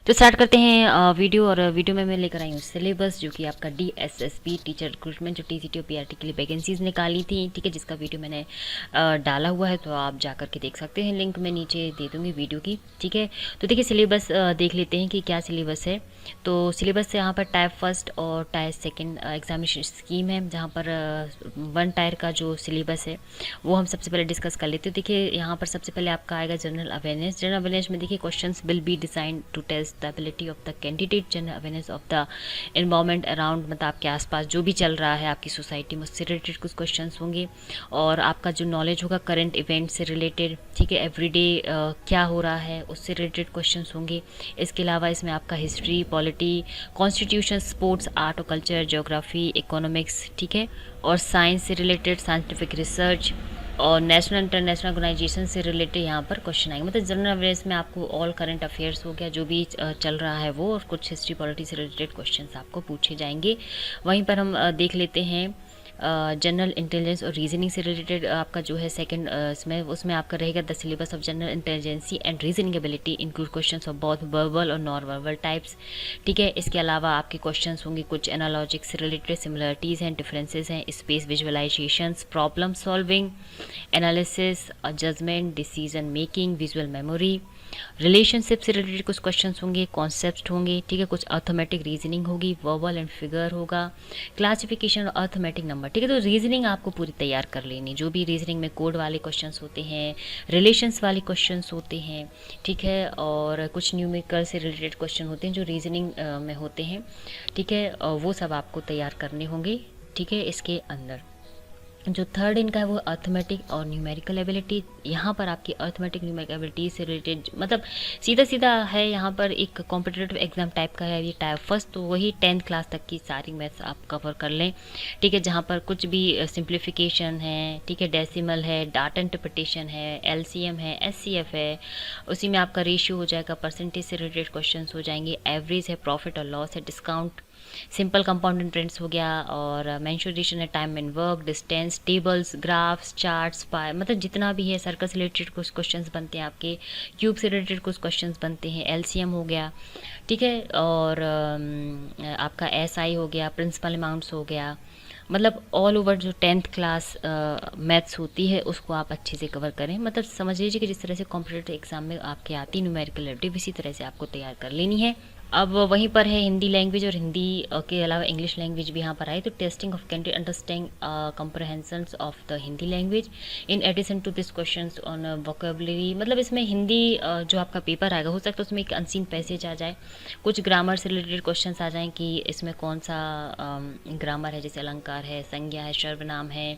तो स्टार्ट करते हैं वीडियो। और वीडियो में मैं लेकर आई हूँ सिलेबस, जो कि आपका DSSP टीचर रिक्रूटमेंट जो TCT और PRT के लिए वैकेंसीज निकाली थी, ठीक है, जिसका वीडियो मैंने डाला हुआ है, तो आप जा करके देख सकते हैं। लिंक मैं नीचे दे दूँगी वीडियो की, ठीक है। तो देखिए सिलेबस देख लेते हैं कि क्या सिलेबस है। तो सिलेबस यहाँ पर टाइप फर्स्ट और टाइप सेकेंड एग्जामिनेशन स्कीम है, जहाँ पर 1 टायर का जो सिलेबस है वो हम सबसे पहले डिस्कस कर लेते हैं। देखिए यहाँ पर सबसे पहले आपका आएगा जनरल अवेयरनेस। जनरल अवेयरनेस में देखिए questions will be design to test the ability of the candidate. General awareness of the environment around, मतलब आपके आसपास जो भी चल रहा है आपकी सोसाइटी में, उससे रिलेटेड कुछ क्वेश्चंस होंगे। और आपका जो नॉलेज होगा करंट इवेंट से रिलेटेड, ठीक है, एवरीडे क्या हो रहा है उससे रिलेटेड क्वेश्चंस होंगे। इसके अलावा इसमें आपका history, polity, constitution, sports, art और कल्चर, ज्योग्राफी, इकोनॉमिक्स, ठीक है, और साइंस से रिलेटेड साइंटिफिक रिसर्च और नेशनल इंटरनेशनल ऑर्गेनाइजेशन से रिलेटेड यहाँ पर क्वेश्चन आएंगे। मतलब जनरल अवेयरनेस में आपको ऑल करंट अफेयर्स हो गया, जो भी चल रहा है वो, और कुछ हिस्ट्री पॉलिटी से रिलेटेड क्वेश्चंस आपको पूछे जाएंगे। वहीं पर हम देख लेते हैं जनरल इंटेलिजेंस और रीजनिंग से रिलेटेड आपका जो है सेकंड इसमें, उसमें आपका रहेगा the syllabus of general intelligency and reasoning ability include questions of both verbal और नॉन वर्बल टाइप्स, ठीक है। इसके अलावा आपके क्वेश्चंस होंगे कुछ एनालॉजिक से रिलेटेड, सिमिलरिटीज़ हैं, डिफरेंसेस हैं, space visualisations, problem solving, analysis, judgement, decision making, visual memory, relationship से रिलेटेड कुछ क्वेश्चंस होंगे, कॉन्सेप्ट होंगे, ठीक है, कुछ अर्थमेटिक रीजनिंग होगी, वर्बल एंड फिगर होगा, क्लासिफिकेशन और अर्थमेटिक नंबर, ठीक है। तो रीजनिंग आपको पूरी तैयार कर लेनी, जो भी रीजनिंग में कोड वाले क्वेश्चंस होते हैं, रिलेशंस वाले क्वेश्चंस होते हैं, ठीक है, और कुछ न्यूमेरिकल से रिलेटेड क्वेश्चन होते हैं जो रीजनिंग में होते हैं, ठीक है, वो सब आपको तैयार करने होंगे, ठीक है। इसके अंदर जो थर्ड इनका है वो अर्थमेटिक और न्यूमेरिकल एबिलिटी। यहाँ पर आपकी अर्थमेटिक न्यूमेरिकल एबिलिटी से रिलेटेड, मतलब सीधा सीधा है, यहाँ पर एक कॉम्पिटिटिव एग्जाम टाइप का है ये टाइप फर्स्ट, तो वही 10th क्लास तक की सारी मैथ्स आप कवर कर लें, ठीक है, जहाँ पर कुछ भी सिंप्लीफिकेशन है, ठीक है, डेसिमल है, डाटा इंटरप्रिटेशन है, LCM है, SCF है, उसी में आपका रेशियो हो जाएगा, परसेंटेज से रिलेटेड क्वेश्चन हो जाएंगे, एवरेज है, प्रॉफिट और लॉस है, डिस्काउंट, सिंपल कंपाउंड ट्रेंड्स हो गया, और मेंशुरेशन है, time and work, distance, tables, graphs, charts, pie, मतलब जितना भी है, सर्कल से रिलेटेड कुछ क्वेश्चंस बनते हैं आपके, क्यूब से रिलेटेड कुछ क्वेश्चंस बनते हैं, LCM हो गया, ठीक है, और आपका SI हो गया, प्रिंसिपल अमाउंट्स हो गया। मतलब ऑल ओवर जो 10th क्लास मैथ्स होती है उसको आप अच्छे से कवर करें। मतलब समझ लीजिए कि जिस तरह से कॉम्पिटिटिव एग्जाम में आपके आती न्यूमेरिकल एबिलिटी, इसी तरह से आपको तैयार कर लेनी है। अब वहीं पर है हिंदी लैंग्वेज, और हिंदी के अलावा इंग्लिश लैंग्वेज भी यहाँ पर आई। तो testing of candidate understanding comprehensions of the Hindi language in addition to this questions on vocabulary. मतलब इसमें हिंदी जो आपका पेपर आएगा, हो सकता है उसमें एक अनसीन पैसेज आ जाए, कुछ ग्रामर से रिलेटेड क्वेश्चंस आ जाएं कि इसमें कौन सा ग्रामर है, जैसे अलंकार है, संज्ञा है, सर्वनाम है,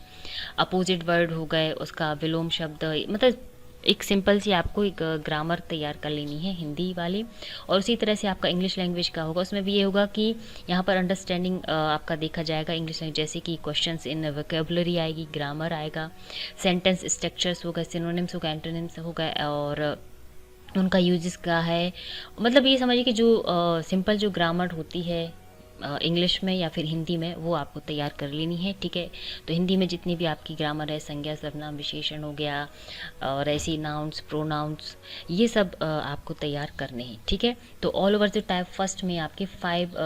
अपोजिट वर्ड हो गए, उसका विलोम शब्द, मतलब एक सिंपल सी आपको एक ग्रामर तैयार कर लेनी है हिंदी वाली। और उसी तरह से आपका इंग्लिश लैंग्वेज का होगा, उसमें भी ये होगा कि यहाँ पर अंडरस्टैंडिंग आपका देखा जाएगा इंग्लिश लैंग्वेज, जैसे कि क्वेश्चंस इन वोकेबलरी आएगी, ग्रामर आएगा, सेंटेंस स्ट्रक्चर्स होगा, सिनोनिम्स होगा, एंटोनिम्स होगा, और उनका यूजेस क्या है। मतलब ये समझिए कि जो सिंपल जो ग्रामर होती है इंग्लिश में या फिर हिंदी में, वो आपको तैयार कर लेनी है, ठीक है। तो हिंदी में जितनी भी आपकी ग्रामर है, संज्ञा, सर्वनाम, विशेषण हो गया, और ऐसी नाउन्स, प्रोनाउंस, ये सब आपको तैयार करने हैं, ठीक है। तो all over the type first में आपके 5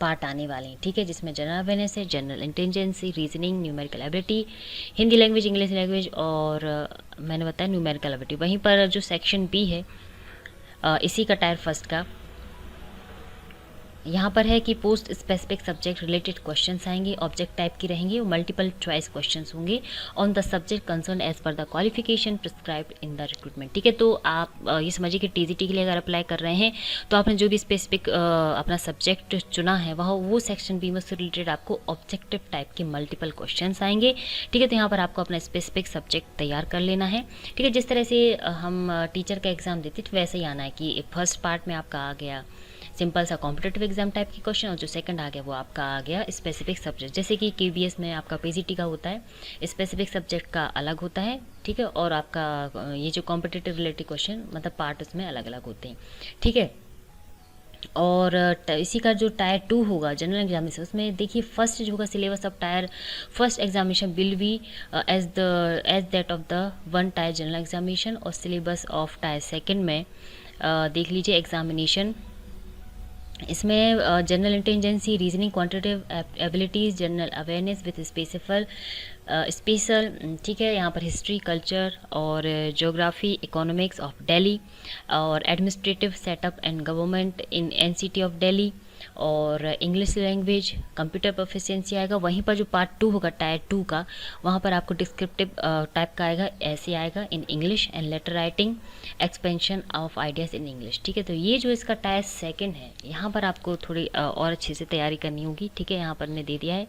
पार्ट आने वाले हैं, ठीक है, जिसमें जनरल अवेयरनेस है, general intelligency, reasoning, numerical ability, Hindi language, English language, और मैंने बताया न्यूमेरिकल एबिलिटी। वहीं पर जो सेक्शन बी है इसी का टायर फर्स्ट का, यहाँ पर है कि post specific subject related questions आएंगे, ऑब्जेक्ट टाइप की रहेंगे, और मल्टीपल चॉइस क्वेश्चंस होंगे on the subject concern as per the qualification prescribed in the recruitment, ठीक है। तो आप ये समझिए कि TGT के लिए अगर अप्लाई कर रहे हैं तो आपने जो भी स्पेसिफिक अपना सब्जेक्ट चुना है, वह वो सेक्शन बी में से रिलेटेड आपको ऑब्जेक्टिव टाइप के मल्टीपल क्वेश्चन आएंगे, ठीक है। तो यहाँ पर आपको अपना स्पेसिफिक सब्जेक्ट तैयार कर लेना है, ठीक है। जिस तरह से हम टीचर का एग्जाम देते थे वैसे ही आना है कि फर्स्ट पार्ट में आपका आ गया सिंपल सा कॉम्पिटेटिव एग्जाम टाइप की क्वेश्चन, और जो सेकंड आ गया वो आपका आ गया स्पेसिफिक सब्जेक्ट, जैसे कि KBS में आपका PGT का होता है, स्पेसिफिक सब्जेक्ट का अलग होता है, ठीक है, और आपका ये जो कॉम्पिटेटिव रिलेटेड क्वेश्चन मतलब पार्ट उसमें अलग अलग होते हैं, ठीक है। और इसी का जो टायर 2 होगा जनरल एग्जामिनेशन, उसमें देखिए फर्स्ट जो होगा syllabus of tier first examination will be as that of the 1 tier general examination, और सिलेबस ऑफ टायर सेकंड में देख लीजिए एग्जामिनेशन। इसमें general intelligency, reasoning, quantitative abilities, general awareness with special, ठीक है। यहाँ पर हिस्ट्री, कल्चर और ज्योग्राफी, इकोनॉमिक्स ऑफ दिल्ली और administrative setup and government in NCT of Delhi और इंग्लिश लैंग्वेज, कंप्यूटर प्रोफिशिएंसी आएगा। वहीं पर जो पार्ट 2 होगा टायर 2 का, वहाँ पर आपको डिस्क्रिप्टिव टाइप का आएगा, ऐसे आएगा in English and later writing, expansion of ideas in English, ठीक है। तो ये जो इसका टायर 2 है, यहाँ पर आपको थोड़ी और अच्छे से तैयारी करनी होगी, ठीक है। यहाँ पर ने दे दिया है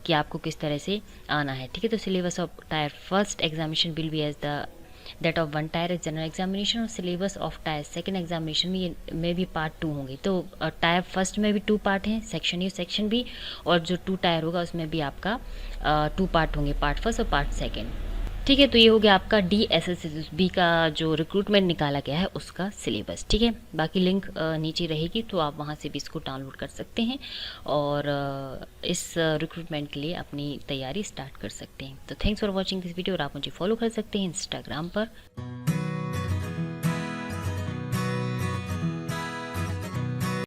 कि आपको किस तरह से आना है, ठीक है। तो syllabus of tier 1 examination will be as the that of 1 tier general examination और सिलेबस ऑफ टायर 2 एग्जामिनेशन में भी पार्ट 2 होंगे। तो टायर 1 में भी 2 पार्ट हैं, सेक्शन ए सेक्शन बी, और जो 2 टायर होगा उसमें भी आपका 2 पार्ट होंगे, पार्ट 1 और पार्ट 2, ठीक है। तो ये हो गया आपका DSSB का जो रिक्रूटमेंट निकाला गया है उसका सिलेबस, ठीक है। बाकी लिंक नीचे रहेगी, तो आप वहाँ से भी इसको डाउनलोड कर सकते हैं और इस रिक्रूटमेंट के लिए अपनी तैयारी स्टार्ट कर सकते हैं। तो thanks for watching this video, और आप मुझे फॉलो कर सकते हैं इंस्टाग्राम पर।